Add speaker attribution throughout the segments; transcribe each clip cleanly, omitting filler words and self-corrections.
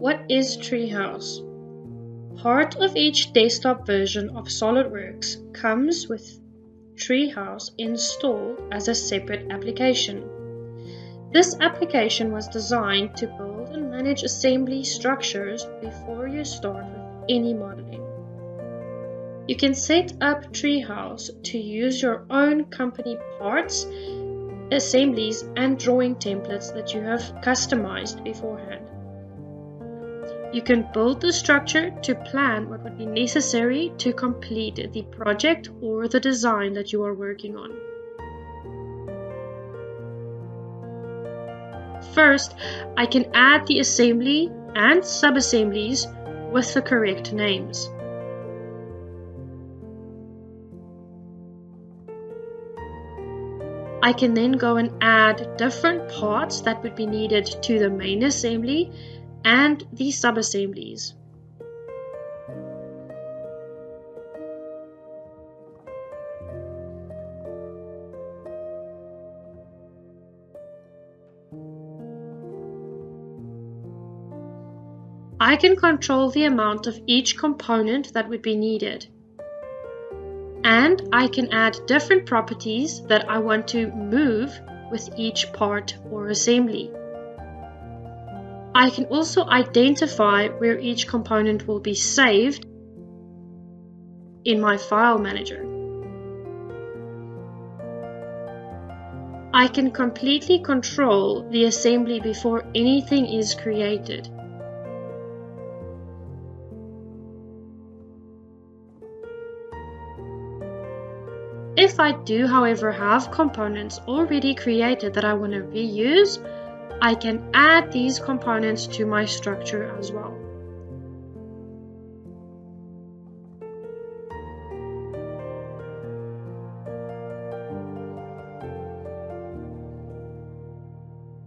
Speaker 1: What is Treehouse? Part of each desktop version of SOLIDWORKS comes with Treehouse installed as a separate application. This application was designed to build and manage assembly structures before you start with any modeling. You can set up Treehouse to use your own company parts, assemblies, and drawing templates that you have customized beforehand. You can build the structure to plan what would be necessary to complete the project or the design that you are working on. First, I can add the assembly and sub-assemblies with the correct names. I can then go and add different parts that would be needed to the main assembly and the sub-assemblies. I can control the amount of each component that would be needed. And I can add different properties that I want to move with each part or assembly. I can also identify where each component will be saved in my file manager. I can completely control the assembly before anything is created. If I do, however, have components already created that I want to reuse, I can add these components to my structure as well.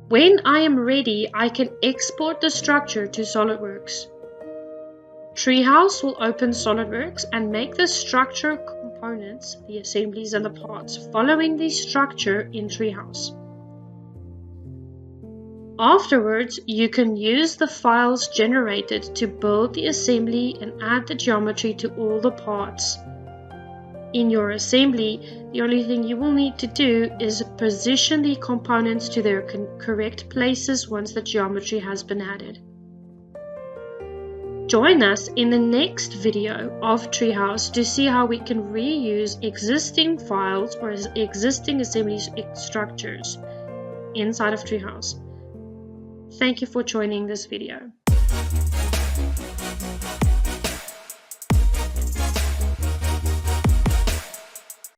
Speaker 1: When I am ready, I can export the structure to SOLIDWORKS. Treehouse will open SOLIDWORKS and make the structure components, the assemblies and the parts, following the structure in Treehouse. Afterwards, you can use the files generated to build the assembly and add the geometry to all the parts. In your assembly, the only thing you will need to do is position the components to their correct places once the geometry has been added. Join us in the next video of Treehouse to see how we can reuse existing files or existing assembly structures inside of Treehouse. Thank you for joining this video.